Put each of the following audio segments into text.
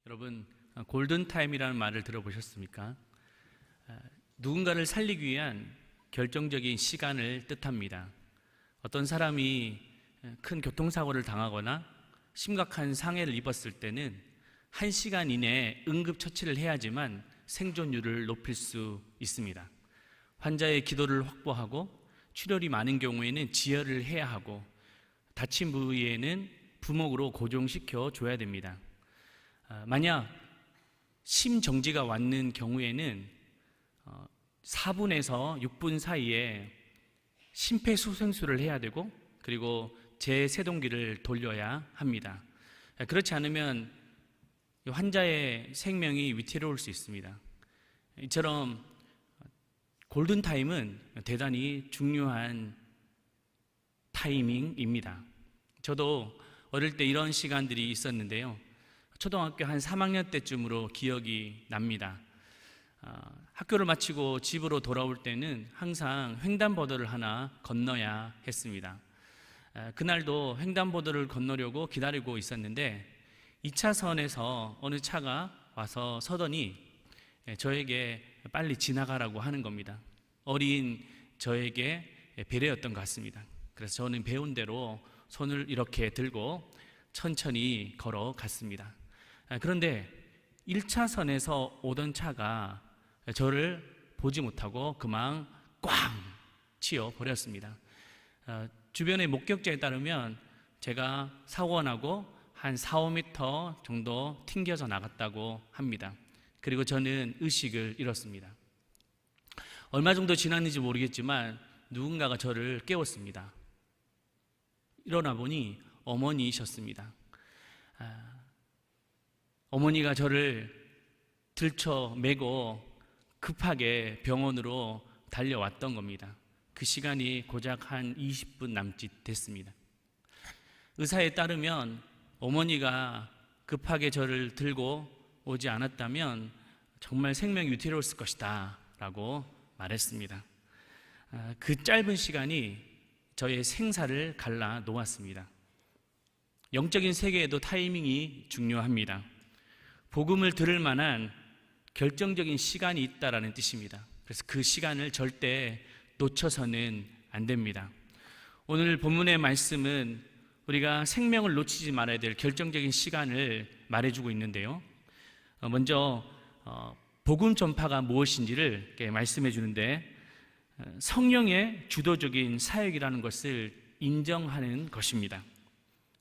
여러분, 골든타임이라는 말을 들어보셨습니까? 누군가를 살리기 위한 결정적인 시간을 뜻합니다. 어떤 사람이 큰 교통사고를 당하거나 심각한 상해를 입었을 때는 1시간 이내에 응급처치를 해야지만 생존율을 높일 수 있습니다. 환자의 기도를 확보하고 출혈이 많은 경우에는 지혈을 해야 하고 다친 부위에는 부목으로 고정시켜 줘야 됩니다. 만약 심정지가 왔는 경우에는 4분에서 6분 사이에 심폐소생술을 해야 되고 그리고 제세동기를 돌려야 합니다. 그렇지 않으면 환자의 생명이 위태로울 수 있습니다. 이처럼 골든타임은 대단히 중요한 타이밍입니다. 저도 어릴 때 이런 시간들이 있었는데요. 초등학교 한 3학년 때쯤으로 기억이 납니다. 학교를 마치고 집으로 돌아올 때는 항상 횡단보도를 하나 건너야 했습니다. 그날도 횡단보도를 건너려고 기다리고 있었는데 2차선에서 어느 차가 와서 서더니 저에게 빨리 지나가라고 하는 겁니다. 어린 저에게 배려였던 것 같습니다. 그래서 저는 배운 대로 손을 이렇게 들고 천천히 걸어갔습니다. 그런데 1차선에서 오던 차가 저를 보지 못하고 그만 꽝 치어버렸습니다. 주변의 목격자에 따르면 제가 사고가 나고 한 4, 5m 정도 튕겨져 나갔다고 합니다. 그리고 저는 의식을 잃었습니다. 얼마 정도 지났는지 모르겠지만 누군가가 저를 깨웠습니다. 일어나 보니 어머니이셨습니다. 어머니가 저를 들쳐매고 급하게 병원으로 달려왔던 겁니다. 그 시간이 고작 한 20분 남짓 됐습니다. 의사에 따르면 어머니가 급하게 저를 들고 오지 않았다면 정말 생명이 위태로웠을 것이다 라고 말했습니다. 그 짧은 시간이 저의 생사를 갈라 놓았습니다. 영적인 세계에도 타이밍이 중요합니다. 복음을 들을 만한 결정적인 시간이 있다라는 뜻입니다. 그래서 그 시간을 절대 놓쳐서는 안 됩니다. 오늘 본문의 말씀은 우리가 생명을 놓치지 말아야 될 결정적인 시간을 말해주고 있는데요. 먼저 복음 전파가 무엇인지를 말씀해 주는데 성령의 주도적인 사역이라는 것을 인정하는 것입니다.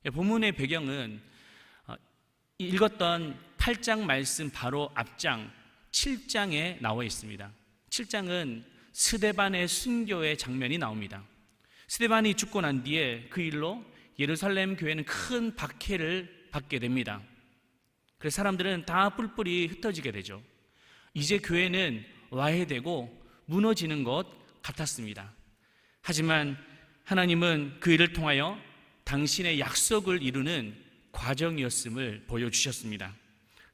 본문의 배경은 읽었던 8장 말씀 바로 앞장 7장에 나와 있습니다. 7장은 스데반의 순교의 장면이 나옵니다. 스데반이 죽고 난 뒤에 그 일로 예루살렘 교회는 큰 박해를 받게 됩니다. 그래서 사람들은 다 뿔뿔이 흩어지게 되죠. 이제 교회는 와해되고 무너지는 것 같았습니다. 하지만 하나님은 그 일을 통하여 당신의 약속을 이루는 과정이었음을 보여주셨습니다.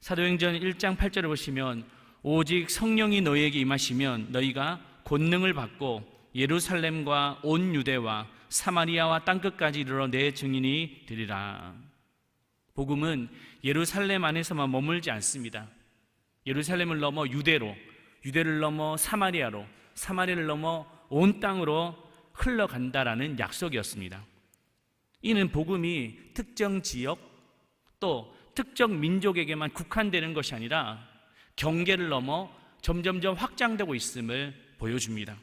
사도행전 1장 8절을 보시면 오직 성령이 너희에게 임하시면 너희가 권능을 받고 예루살렘과 온 유대와 사마리아와 땅끝까지 이르러 내 증인이 되리라. 복음은 예루살렘 안에서만 머물지 않습니다. 예루살렘을 넘어 유대로, 유대를 넘어 사마리아로, 사마리아를 넘어 온 땅으로 흘러간다라는 약속이었습니다. 이는 복음이 특정 지역 또 특정 민족에게만 국한되는 것이 아니라 경계를 넘어 점점점 확장되고 있음을 보여줍니다.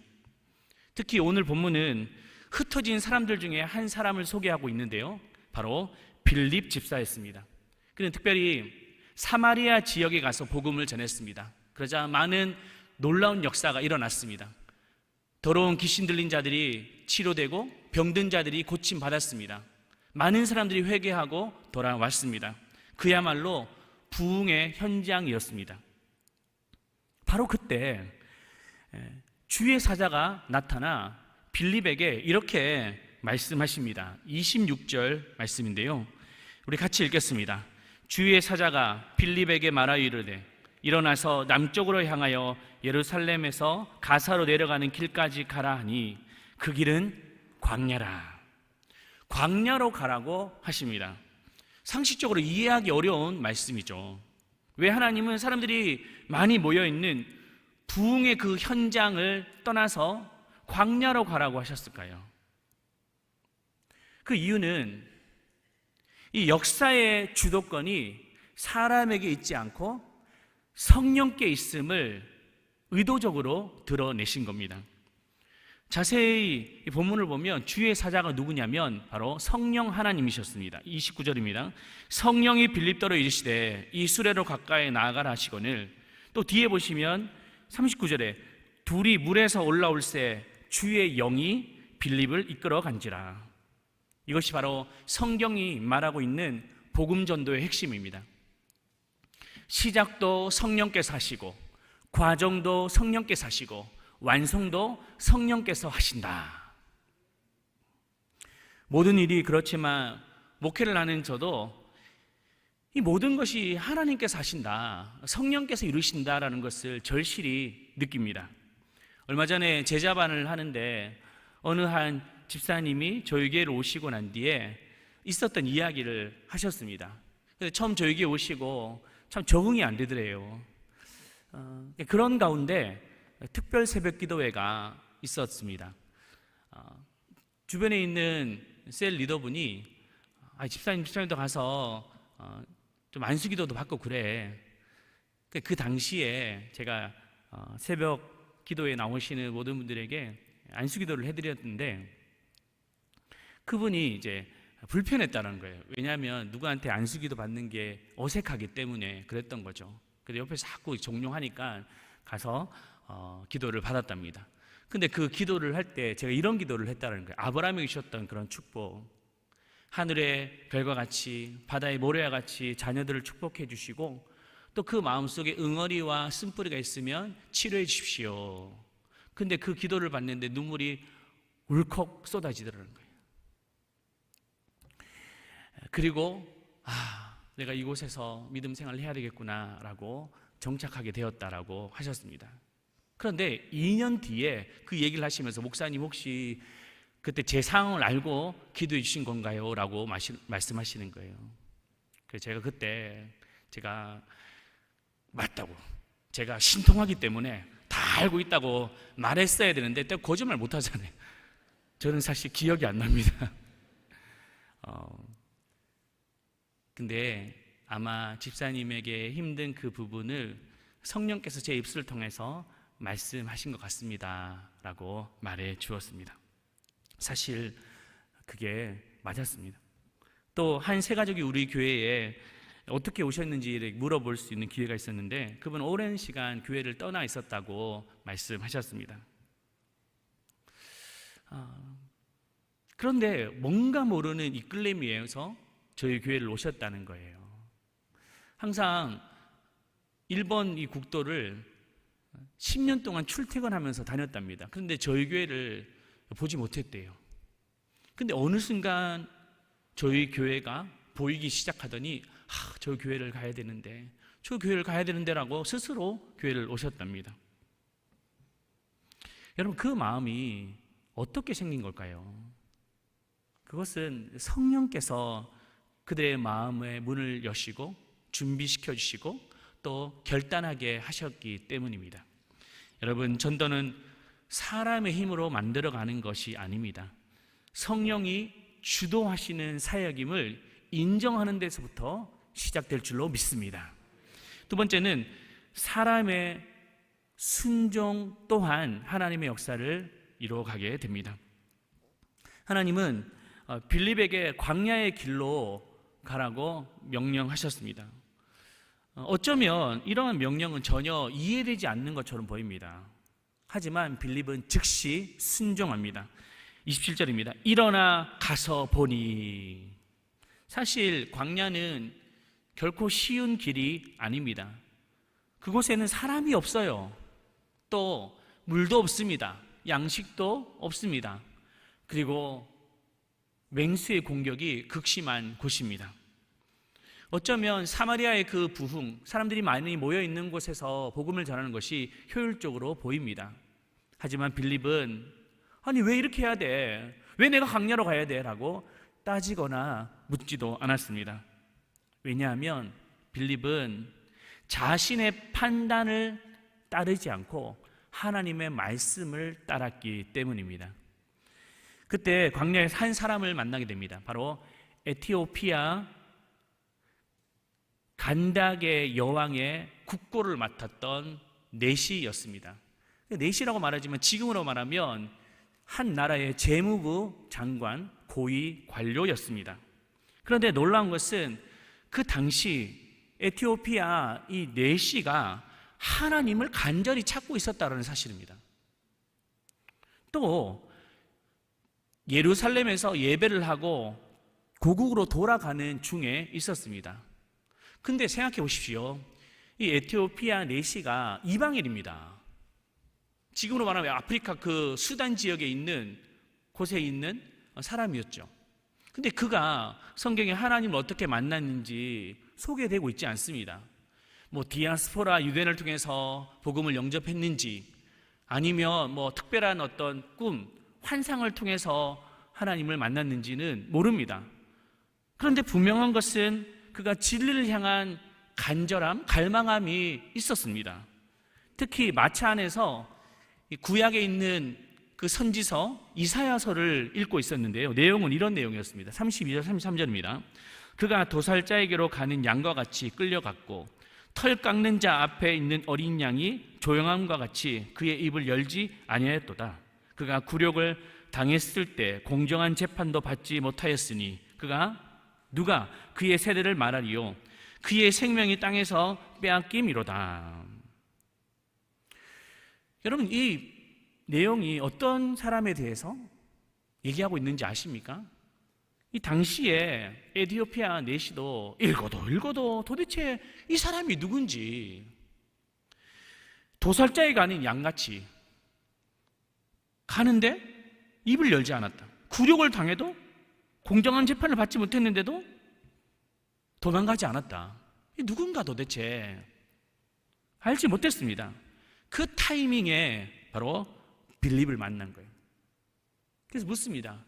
특히 오늘 본문은 흩어진 사람들 중에 한 사람을 소개하고 있는데요. 바로 빌립 집사였습니다. 그는 특별히 사마리아 지역에 가서 복음을 전했습니다. 그러자 많은 놀라운 역사가 일어났습니다. 더러운 귀신 들린 자들이 치료되고 병든 자들이 고침받았습니다. 많은 사람들이 회개하고 돌아왔습니다. 그야말로 부흥의 현장이었습니다. 바로 그때 주의 사자가 나타나 빌립에게 이렇게 말씀하십니다. 26절 말씀인데요. 우리 같이 읽겠습니다. 주의 사자가 빌립에게 말하여 이르되 일어나서 남쪽으로 향하여 예루살렘에서 가사로 내려가는 길까지 가라 하니 그 길은 광야라. 광야로 가라고 하십니다. 상식적으로 이해하기 어려운 말씀이죠. 왜 하나님은 사람들이 많이 모여있는 부흥의 그 현장을 떠나서 광야로 가라고 하셨을까요? 그 이유는 이 역사의 주도권이 사람에게 있지 않고 성령께 있음을 의도적으로 드러내신 겁니다. 자세히 이 본문을 보면 주의 사자가 누구냐면 바로 성령 하나님이셨습니다. 29절입니다. 성령이 빌립더로 이르시되 이 수레로 가까이 나아가라 하시거늘, 또 뒤에 보시면 39절에 둘이 물에서 올라올새 주의 영이 빌립을 이끌어 간지라. 이것이 바로 성경이 말하고 있는 복음 전도의 핵심입니다. 시작도 성령께서 하시고, 과정도 성령께서 하시고, 완성도 성령께서 하신다. 모든 일이 그렇지만 목회를 하는 저도 이 모든 것이 하나님께서 하신다, 성령께서 이루신다라는 것을 절실히 느낍니다. 얼마 전에 제자반을 하는데 어느 한 집사님이 저희 교회로 오시고 난 뒤에 있었던 이야기를 하셨습니다. 처음 저희 교회 오시고 참 적응이 안 되더래요. 그런 가운데 특별 새벽 기도회가 있었습니다. 주변에 있는 셀 리더분이 집사님도 가서 좀 안수기도도 받고 그래. 그 당시에 제가 새벽 기도에 나오시는 모든 분들에게 안수기도를 해드렸는데 그분이 이제 불편했다는 거예요. 왜냐하면 누구한테 안수기도 받는 게 어색하기 때문에 그랬던 거죠. 그래서 옆에서 자꾸 종용하니까 가서 기도를 받았답니다. 근데 그 기도를 할 때 제가 이런 기도를 했다는 거예요. 아브라함이 주셨던 그런 축복, 하늘의 별과 같이 바다의 모래와 같이 자녀들을 축복해 주시고 또 그 마음속에 응어리와 쓴뿌리가 있으면 치료해 주십시오. 근데 그 기도를 받는데 눈물이 울컥 쏟아지더라는 거예요. 그리고 내가 이곳에서 믿음 생활을 해야 되겠구나 라고 정착하게 되었다라고 하셨습니다. 그런데 2년 뒤에 그 얘기를 하시면서 목사님 혹시 그때 제 상황을 알고 기도해 주신 건가요? 라고 말씀하시는 거예요. 그래서 제가 그때 맞다고, 제가 신통하기 때문에 다 알고 있다고 말했어야 되는데 또 거짓말 못 하잖아요. 저는 사실 기억이 안 납니다. 근데 아마 집사님에게 힘든 그 부분을 성령께서 제 입술을 통해서 말씀하신 것 같습니다 라고 말해 주었습니다. 사실 그게 맞았습니다. 또 한 세 가족이 우리 교회에 어떻게 오셨는지 물어볼 수 있는 기회가 있었는데 그분 오랜 시간 교회를 떠나 있었다고 말씀하셨습니다. 그런데 뭔가 모르는 이끌림에 의해서 저희 교회를 오셨다는 거예요. 항상 일본 이 국도를 10년 동안 출퇴근하면서 다녔답니다. 그런데 저희 교회를 보지 못했대요. 근데 어느 순간 저희 교회가 보이기 시작하더니 저 교회를 가야 되는데, 저 교회를 가야 되는데라고 스스로 교회를 오셨답니다. 여러분, 그 마음이 어떻게 생긴 걸까요? 그것은 성령께서 그들의 마음의 문을 여시고 준비시켜 주시고 또 결단하게 하셨기 때문입니다. 여러분, 전도는 사람의 힘으로 만들어가는 것이 아닙니다. 성령이 주도하시는 사역임을 인정하는 데서부터 시작될 줄로 믿습니다. 두 번째는 사람의 순종 또한 하나님의 역사를 이루어가게 됩니다. 하나님은 빌립에게 광야의 길로 가라고 명령하셨습니다. 어쩌면 이러한 명령은 전혀 이해되지 않는 것처럼 보입니다. 하지만 빌립은 즉시 순종합니다. 27절입니다. 일어나 가서 보니. 사실 광야는 결코 쉬운 길이 아닙니다. 그곳에는 사람이 없어요. 또 물도 없습니다. 양식도 없습니다. 그리고 맹수의 공격이 극심한 곳입니다. 어쩌면 사마리아의 그 부흥, 사람들이 많이 모여 있는 곳에서 복음을 전하는 것이 효율적으로 보입니다. 하지만 빌립은 왜 이렇게 해야 돼? 왜 내가 광야로 가야 돼? 라고 따지거나 묻지도 않았습니다. 왜냐하면 빌립은 자신의 판단을 따르지 않고 하나님의 말씀을 따랐기 때문입니다. 그때 광야에서 한 사람을 만나게 됩니다. 바로 에티오피아 간닥의 여왕의 국고를 맡았던 네시였습니다. 네시라고 말하지만 지금으로 말하면 한 나라의 재무부 장관 고위 관료였습니다. 그런데 놀라운 것은 그 당시 에티오피아 이 네시가 하나님을 간절히 찾고 있었다는 사실입니다. 또 예루살렘에서 예배를 하고 고국으로 돌아가는 중에 있었습니다. 근데 생각해 보십시오. 이 에티오피아 네시가 이방인입니다. 지금으로 말하면 아프리카 그 수단 지역에 있는 곳에 있는 사람이었죠. 근데 그가 성경에 하나님을 어떻게 만났는지 소개되고 있지 않습니다. 뭐 디아스포라 유대인을 통해서 복음을 영접했는지 아니면 뭐 특별한 어떤 꿈, 환상을 통해서 하나님을 만났는지는 모릅니다. 그런데 분명한 것은 그가 진리를 향한 간절함, 갈망함이 있었습니다. 특히 마차 안에서 구약에 있는 그 선지서 이사야서를 읽고 있었는데요. 내용은 이런 내용이었습니다. 32절, 33절입니다. 그가 도살자에게로 가는 양과 같이 끌려갔고 털 깎는 자 앞에 있는 어린 양이 조용함과 같이 그의 입을 열지 아니하였도다. 그가 굴욕을 당했을 때 공정한 재판도 받지 못하였으니 누가 그의 세대를 말하리요 그의 생명이 땅에서 빼앗김이로다. 여러분, 이 내용이 어떤 사람에 대해서 얘기하고 있는지 아십니까? 이 당시에 에티오피아 네시도 읽어도 도대체 이 사람이 누군지, 도살자에 가는 양같이 가는데 입을 열지 않았다. 굴욕을 당해도 공정한 재판을 받지 못했는데도 도망가지 않았다. 이 누군가 도대체 알지 못했습니다. 그 타이밍에 바로 빌립을 만난 거예요. 그래서 묻습니다.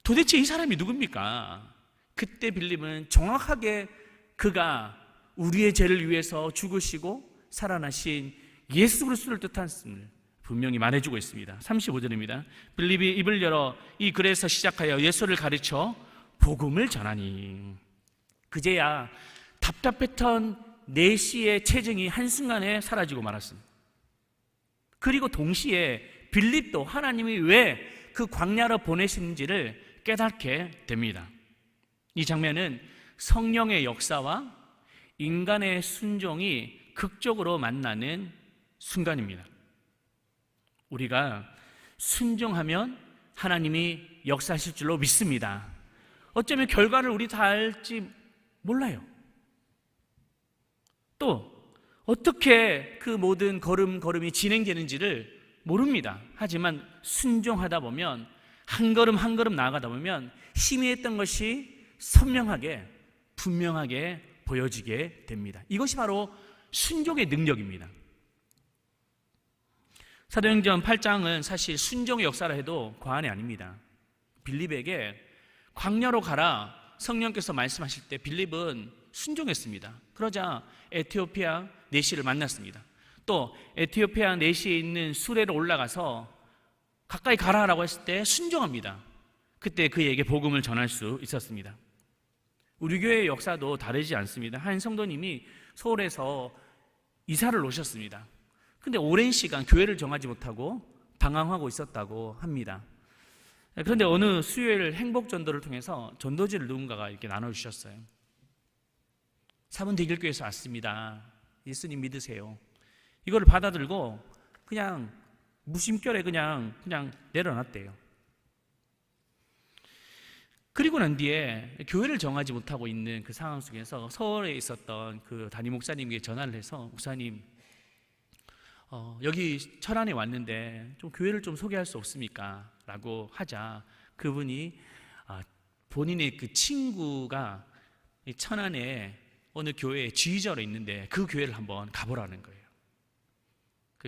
도대체 이 사람이 누굽니까? 그때 빌립은 정확하게 그가 우리의 죄를 위해서 죽으시고 살아나신 예수 그리스도를 뜻했음을 분명히 말해주고 있습니다. 35절입니다. 빌립이 입을 열어 이 글에서 시작하여 예수를 가르쳐 복음을 전하니 그제야 답답했던 네시의 체증이 한순간에 사라지고 말았습니다. 그리고 동시에 빌립도 하나님이 왜 그 광야로 보내시는지를 깨닫게 됩니다. 이 장면은 성령의 역사와 인간의 순종이 극적으로 만나는 순간입니다. 우리가 순종하면 하나님이 역사하실 줄로 믿습니다. 어쩌면 결과를 우리 다 알지 몰라요. 또 어떻게 그 모든 걸음걸음이 진행되는지를 모릅니다. 하지만 순종하다 보면 한 걸음 한 걸음 나아가다 보면 희미했던 것이 선명하게 분명하게 보여지게 됩니다. 이것이 바로 순종의 능력입니다. 사도행전 8장은 사실 순종의 역사라 해도 과언이 아닙니다. 빌립에게 광야로 가라 성령께서 말씀하실 때 빌립은 순종했습니다. 그러자 에티오피아 네시를 만났습니다. 또 에티오피아 네시에 있는 수레로 올라가서 가까이 가라라고 했을 때 순종합니다. 그때 그에게 복음을 전할 수 있었습니다. 우리 교회의 역사도 다르지 않습니다. 한 성도님이 서울에서 이사를 오셨습니다. 근데 오랜 시간 교회를 정하지 못하고 방황하고 있었다고 합니다. 그런데 어느 수요일 행복전도를 통해서 전도지를 누군가가 이렇게 나눠주셨어요. 사문대길교회에서 왔습니다. 예수님 믿으세요. 이거를 받아들고 그냥 무심결에 그냥 내려놨대요. 그리고 난 뒤에 교회를 정하지 못하고 있는 그 상황 속에서 서울에 있었던 그 담임 목사님에게 전화를 해서 목사님 여기 천안에 왔는데 좀 교회를 좀 소개할 수 없습니까? 라고 하자 그분이 본인의 그 친구가 천안에 어느 교회에 지휘자로 있는데 그 교회를 한번 가보라는 거예요.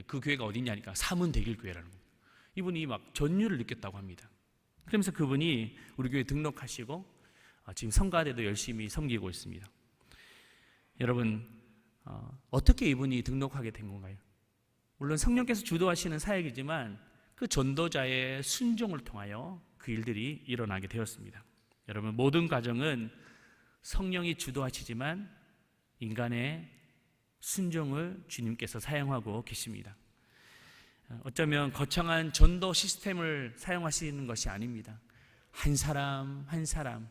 그 교회가 어디냐니까 사문대길교회라는 거예요. 이분이 막 전율을 느꼈다고 합니다. 그러면서 그분이 우리 교회 등록하시고 지금 성가대도 열심히 섬기고 있습니다. 여러분 어떻게 이분이 등록하게 된 건가요? 물론 성령께서 주도하시는 사역이지만 그 전도자의 순종을 통하여 그 일들이 일어나게 되었습니다. 여러분, 모든 과정은 성령이 주도하시지만 인간의 순종을 주님께서 사용하고 계십니다. 어쩌면 거창한 전도 시스템을 사용하시는 것이 아닙니다. 한 사람 한 사람,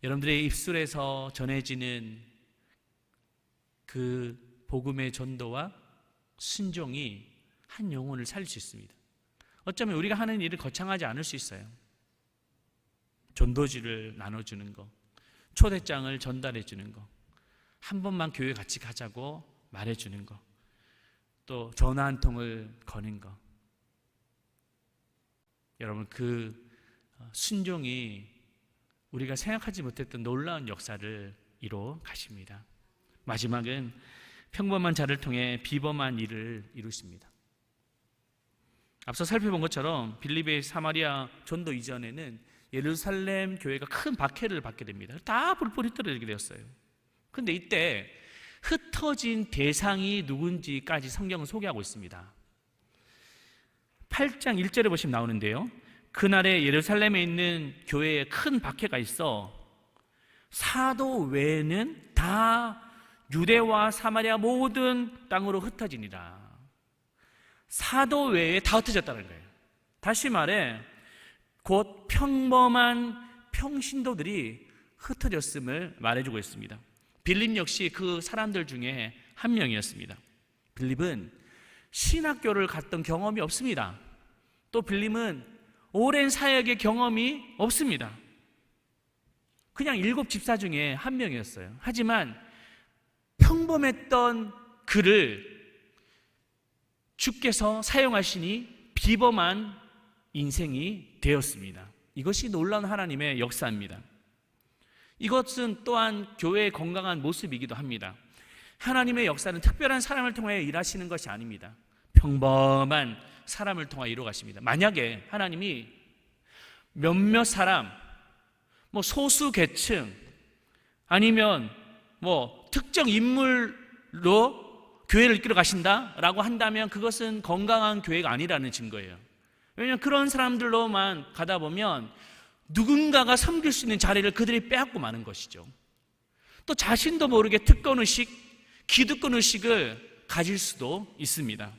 여러분들의 입술에서 전해지는 그 복음의 전도와 순종이 한 영혼을 살릴 수 있습니다. 어쩌면 우리가 하는 일은 거창하지 않을 수 있어요. 전도지를 나눠주는 거, 초대장을 전달해 주는 거, 한 번만 교회 같이 가자고 말해주는 거, 또 전화 한 통을 거는 거. 여러분, 그 순종이 우리가 생각하지 못했던 놀라운 역사를 이뤄 가십니다. 마지막은 평범한 자를 통해 비범한 일을 이루십니다. 앞서 살펴본 것처럼 빌립의 사마리아 전도 이전에는 예루살렘 교회가 큰 박해를 받게 됩니다. 다 불불 흩어지게 되었어요. 그런데 이때 흩어진 대상이 누군지까지 성경은 소개하고 있습니다. 8장 1절에 보시면 나오는데요, 그날에 예루살렘에 있는 교회에 큰 박해가 있어 사도 외에는 다 유대와 사마리아 모든 땅으로 흩어지니라. 사도 외에 다 흩어졌다는 거예요. 다시 말해 곧 평범한 평신도들이 흩어졌음을 말해주고 있습니다. 빌립 역시 그 사람들 중에 한 명이었습니다. 빌립은 신학교를 갔던 경험이 없습니다. 또 빌립은 오랜 사역의 경험이 없습니다. 그냥 7 집사 중에 한 명이었어요. 하지만 평범했던 그를 주께서 사용하시니 비범한 인생이 되었습니다. 이것이 놀라운 하나님의 역사입니다. 이것은 또한 교회의 건강한 모습이기도 합니다. 하나님의 역사는 특별한 사람을 통해 일하시는 것이 아닙니다. 평범한 사람을 통해 이루어가십니다. 만약에 하나님이 몇몇 사람, 소수 계층, 아니면 특정 인물로 교회를 이끌어 가신다라고 한다면 그것은 건강한 교회가 아니라는 증거예요. 왜냐하면 그런 사람들로만 가다 보면 누군가가 섬길 수 있는 자리를 그들이 빼앗고 마는 것이죠. 또 자신도 모르게 특권의식, 기득권의식을 가질 수도 있습니다.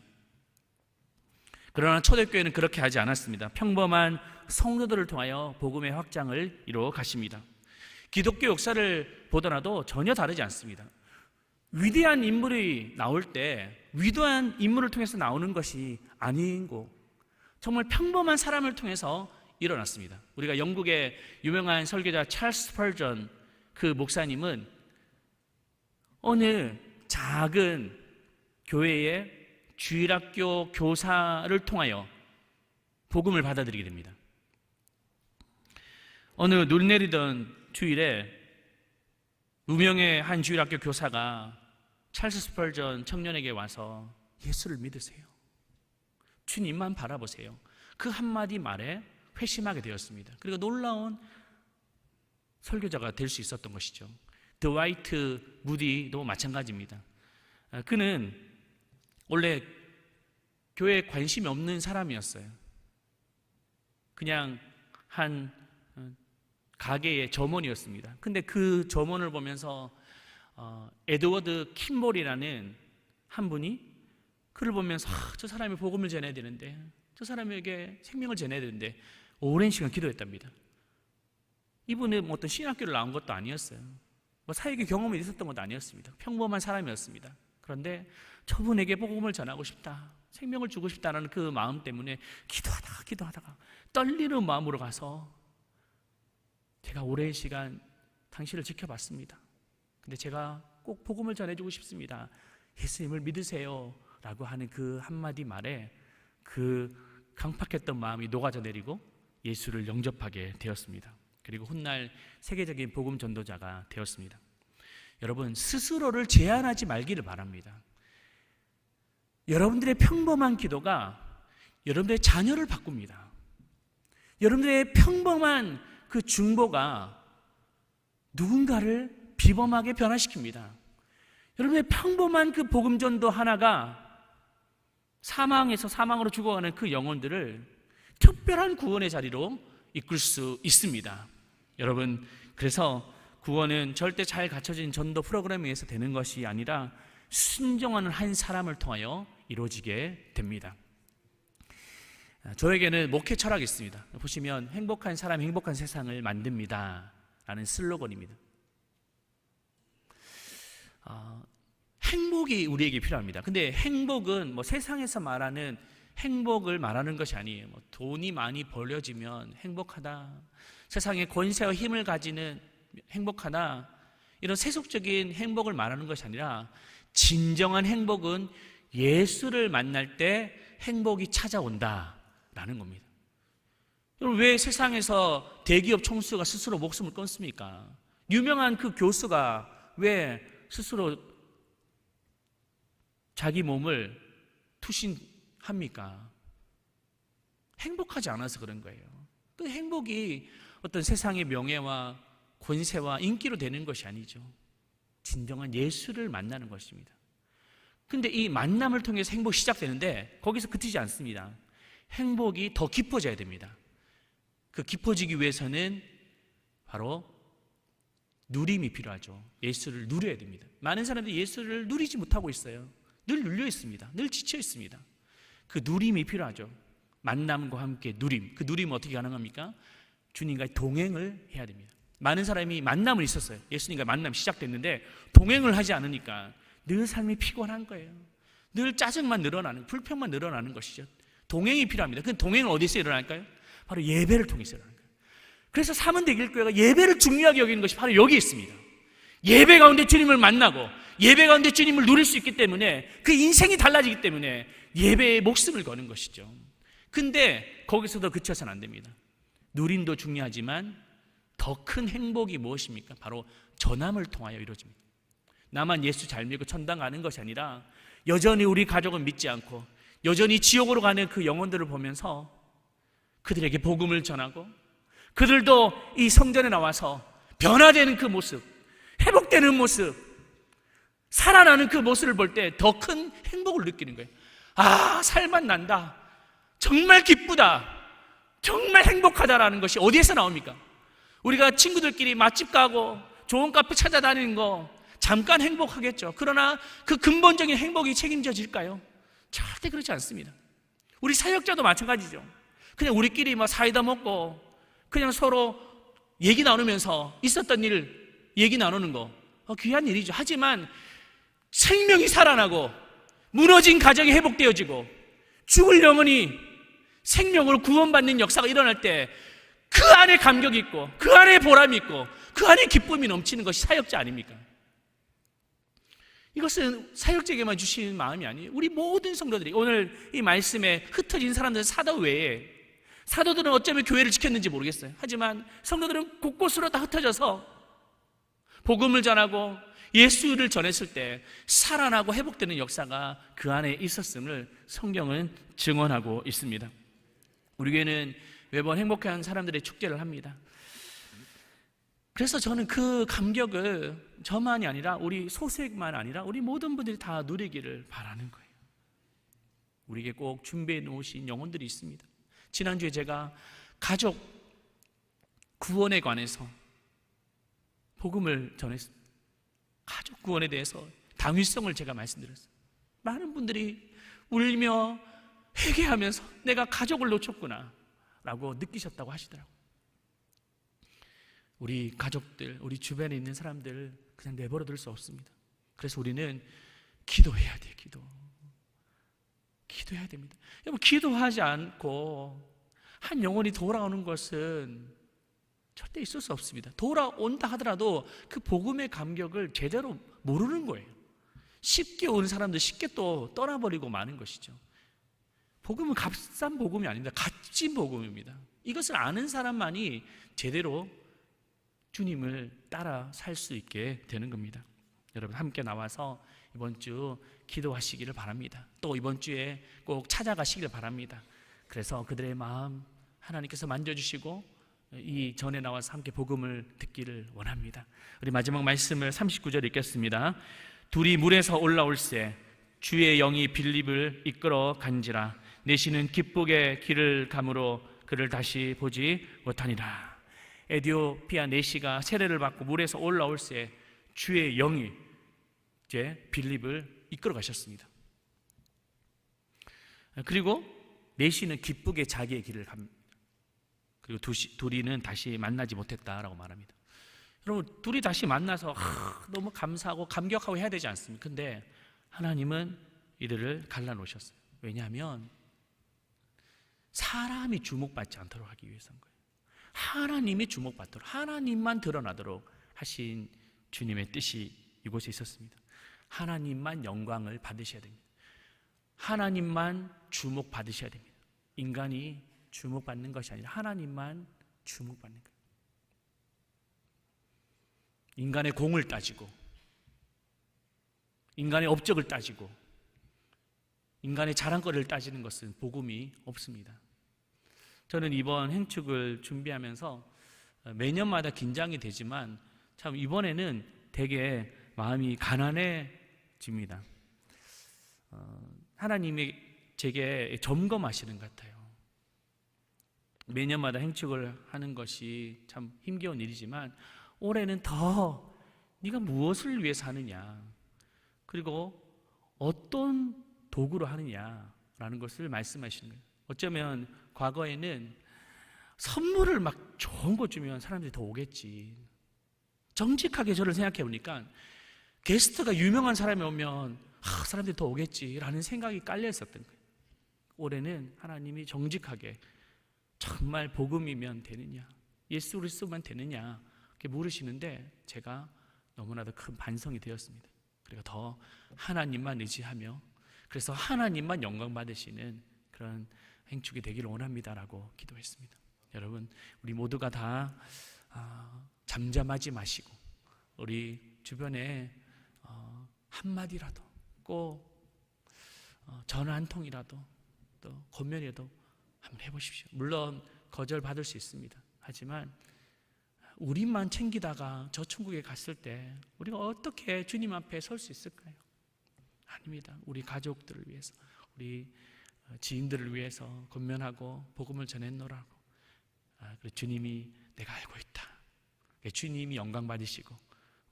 그러나 초대교회는 그렇게 하지 않았습니다. 평범한 성도들을 통하여 복음의 확장을 이루어 가십니다. 기독교 역사를 보더라도 전혀 다르지 않습니다. 위대한 인물이 나올 때 위대한 인물을 통해서 나오는 것이 아니고 정말 평범한 사람을 통해서 일어났습니다. 우리가 영국의 유명한 설교자 찰스 스펄전 그 목사님은 어느 작은 교회의 주일학교 교사를 통하여 복음을 받아들이게 됩니다. 어느 눈 내리던 주일에 무명의 한 주일학교 교사가 찰스 스펄전 청년에게 와서 예수를 믿으세요, 주님만 바라보세요, 그 한마디 말에 회심하게 되었습니다. 그리고 놀라운 설교자가 될 수 있었던 것이죠. 드와이트 무디도 마찬가지입니다. 그는 원래 교회에 관심이 없는 사람이었어요. 그냥 한 가게의 점원이었습니다. 근데 그 점원을 보면서 에드워드 킴볼이라는 한 분이 그를 보면서 저 사람이 복음을 전해야 되는데, 저 사람에게 생명을 전해야 되는데 오랜 시간 기도했답니다. 이분은 어떤 신학교를 나온 것도 아니었어요. 사역의 경험이 있었던 것도 아니었습니다. 평범한 사람이었습니다. 그런데 저분에게 복음을 전하고 싶다, 생명을 주고 싶다는 그 마음 때문에 기도하다가 떨리는 마음으로 가서 제가 오랜 시간 당신을 지켜봤습니다. 근데 제가 꼭 복음을 전해주고 싶습니다. 예수님을 믿으세요 라고 하는 그 한마디 말에 그 강팍했던 마음이 녹아져 내리고 예수를 영접하게 되었습니다. 그리고 훗날 세계적인 복음 전도자가 되었습니다. 여러분, 스스로를 제한하지 말기를 바랍니다. 여러분들의 평범한 기도가 여러분들의 자녀를 바꿉니다. 여러분들의 평범한 그 중보가 누군가를 비범하게 변화시킵니다. 여러분의 평범한 그 복음전도 하나가 사망에서 사망으로 죽어가는 그 영혼들을 특별한 구원의 자리로 이끌 수 있습니다. 여러분, 그래서 구원은 절대 잘 갖춰진 전도 프로그램에 의해서 되는 것이 아니라 순종하는 한 사람을 통하여 이루어지게 됩니다. 저에게는 목회 철학이 있습니다. 보시면 행복한 사람이 행복한 세상을 만듭니다 라는 슬로건입니다. 행복이 우리에게 필요합니다. 근데 행복은 세상에서 말하는 행복을 말하는 것이 아니에요. 돈이 많이 벌려지면 행복하다, 세상에 권세와 힘을 가지는 행복하다, 이런 세속적인 행복을 말하는 것이 아니라 진정한 행복은 예수를 만날 때 행복이 찾아온다라는 겁니다. 여러분, 왜 세상에서 대기업 총수가 스스로 목숨을 끊습니까? 유명한 그 교수가 왜 스스로 자기 몸을 투신합니까? 행복하지 않아서 그런 거예요. 그 행복이 어떤 세상의 명예와 권세와 인기로 되는 것이 아니죠. 진정한 예수를 만나는 것입니다. 근데 이 만남을 통해서 행복이 시작되는데 거기서 그치지 않습니다. 행복이 더 깊어져야 됩니다. 그 깊어지기 위해서는 바로 누림이 필요하죠. 예수를 누려야 됩니다. 많은 사람들이 예수를 누리지 못하고 있어요. 늘 눌려 있습니다. 늘 지쳐 있습니다. 그 누림이 필요하죠. 만남과 함께 누림. 그 누림은 어떻게 가능합니까? 주님과의 동행을 해야 됩니다. 많은 사람이 만남을 있었어요. 예수님과 만남이 시작됐는데 동행을 하지 않으니까 늘 삶이 피곤한 거예요. 늘 짜증만 늘어나는, 불평만 늘어나는 것이죠. 동행이 필요합니다. 그 동행은 어디서 일어날까요? 바로 예배를 통해서 일어나는 거예요. 그래서 삼원대길교회가 예배를 중요하게 여기는 것이 바로 여기 있습니다. 예배 가운데 주님을 만나고 예배 가운데 주님을 누릴 수 있기 때문에 그 인생이 달라지기 때문에 예배에 목숨을 거는 것이죠. 근데 거기서도 그쳐서는 안 됩니다. 누림도 중요하지만 더 큰 행복이 무엇입니까? 바로 전함을 통하여 이루어집니다. 나만 예수 잘 믿고 천당 가는 것이 아니라 여전히 우리 가족은 믿지 않고 여전히 지옥으로 가는 그 영혼들을 보면서 그들에게 복음을 전하고 그들도 이 성전에 나와서 변화되는 그 모습, 회복되는 모습, 살아나는 그 모습을 볼 때 더 큰 행복을 느끼는 거예요. 아, 살만 난다, 정말 기쁘다, 정말 행복하다라는 것이 어디에서 나옵니까? 우리가 친구들끼리 맛집 가고 좋은 카페 찾아다니는 거 잠깐 행복하겠죠. 그러나 그 근본적인 행복이 책임져질까요? 절대 그렇지 않습니다. 우리 사역자도 마찬가지죠. 그냥 우리끼리 사이다 먹고 그냥 서로 얘기 나누면서 있었던 일 얘기 나누는 거 귀한 일이죠. 하지만 생명이 살아나고 무너진 가정이 회복되어지고 죽을 영혼이 생명으로 구원받는 역사가 일어날 때 그 안에 감격이 있고 그 안에 보람이 있고 그 안에 기쁨이 넘치는 것이 사역자 아닙니까? 이것은 사역자에게만 주시는 마음이 아니에요. 우리 모든 성도들이 오늘 이 말씀에 흩어진 사람들은 사도 외에, 사도들은 어쩌면 교회를 지켰는지 모르겠어요. 하지만 성도들은 곳곳으로 다 흩어져서 복음을 전하고 예수를 전했을 때 살아나고 회복되는 역사가 그 안에 있었음을 성경은 증언하고 있습니다. 우리 교회는 매번 행복한 사람들의 축제를 합니다. 그래서 저는 그 감격을 저만이 아니라 우리 소수만 아니라 우리 모든 분들이 다 누리기를 바라는 거예요. 우리에게 꼭 준비해 놓으신 영혼들이 있습니다. 지난주에 제가 가족 구원에 관해서 복음을 전했습니다. 가족 구원에 대해서 당위성을 제가 말씀드렸어요. 많은 분들이 울며 회개하면서 내가 가족을 놓쳤구나 라고 느끼셨다고 하시더라고요. 우리 가족들, 우리 주변에 있는 사람들을 그냥 내버려 둘 수 없습니다. 그래서 우리는 기도해야 돼요. 기도해야 됩니다. 여러분, 기도하지 않고 한 영혼이 돌아오는 것은 절대 있을 수 없습니다. 돌아온다 하더라도 그 복음의 감격을 제대로 모르는 거예요. 쉽게 온 사람들 쉽게 또 떠나버리고 마는 것이죠. 복음은 값싼 복음이 아닙니다. 값진 복음입니다. 이것을 아는 사람만이 제대로 주님을 따라 살 수 있게 되는 겁니다. 여러분, 함께 나와서 이번 주 기도하시기를 바랍니다. 또 이번 주에 꼭 찾아가시기를 바랍니다. 그래서 그들의 마음 하나님께서 만져주시고 이 전에 나와서 함께 복음을 듣기를 원합니다. 우리 마지막 말씀을 39절 읽겠습니다. 둘이 물에서 올라올새 주의 영이 빌립을 이끌어 간지라. 내시는 기쁘게 길을 가므로 그를 다시 보지 못하니라. 에디오피아 내시가 세례를 받고 물에서 올라올새 주의 영이 이제 빌립을 이끌어 가셨습니다. 그리고 내시는 기쁘게 자기의 길을 갑니다. 그리고 둘이는 다시 만나지 못했다라고 말합니다. 여러분, 둘이 다시 만나서 너무 감사하고 감격하고 해야 되지 않습니까? 근데 하나님은 이들을 갈라놓으셨어요. 왜냐하면 사람이 주목받지 않도록 하기 위해서인 거예요. 하나님이 주목받도록, 하나님만 드러나도록 하신 주님의 뜻이 이곳에 있었습니다. 하나님만 영광을 받으셔야 됩니다. 하나님만 주목받으셔야 됩니다. 인간이 주목받는 것이 아니라 하나님만 주목받는 거예요. 인간의 공을 따지고, 인간의 업적을 따지고, 인간의 자랑거리를 따지는 것은 복음이 없습니다. 저는 이번 행축을 준비하면서 매년마다 긴장이 되지만 참 이번에는 되게 마음이 가난해집니다. 하나님이 제게 점검하시는 것 같아요. 매년마다 행축을 하는 것이 참 힘겨운 일이지만 올해는 더 네가 무엇을 위해서 하느냐, 그리고 어떤 도구로 하느냐라는 것을 말씀하시는 거예요. 어쩌면 과거에는 선물을 막 좋은 거 주면 사람들이 더 오겠지. 정직하게 저를 생각해 보니까 게스트가 유명한 사람이 오면 사람들이 더 오겠지라는 생각이 깔려 있었던 거예요. 올해는 하나님이 정직하게 정말 복음이면 되느냐, 예수 그리스도만 되느냐 이렇게 물으시는데 제가 너무나도 큰 반성이 되었습니다. 그리고 더 하나님만 의지하며, 그래서 하나님만 영광 받으시는 그런 행축이 되기를 원합니다라고 기도했습니다. 여러분, 우리 모두가 다 잠잠하지 마시고 우리 주변에 한마디라도 꼭 전화 한 통이라도 또 권면이라도 한번 해보십시오. 물론 거절받을 수 있습니다. 하지만 우리만 챙기다가 저 천국에 갔을 때 우리가 어떻게 주님 앞에 설 수 있을까요? 아닙니다. 우리 가족들을 위해서, 우리 지인들을 위해서 권면하고 복음을 전했노라고. 그래서 주님이 내가 알고 있다. 주님이 영광 받으시고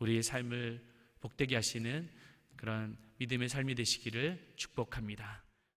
우리의 삶을 복되게 하시는 그런 믿음의 삶이 되시기를 축복합니다.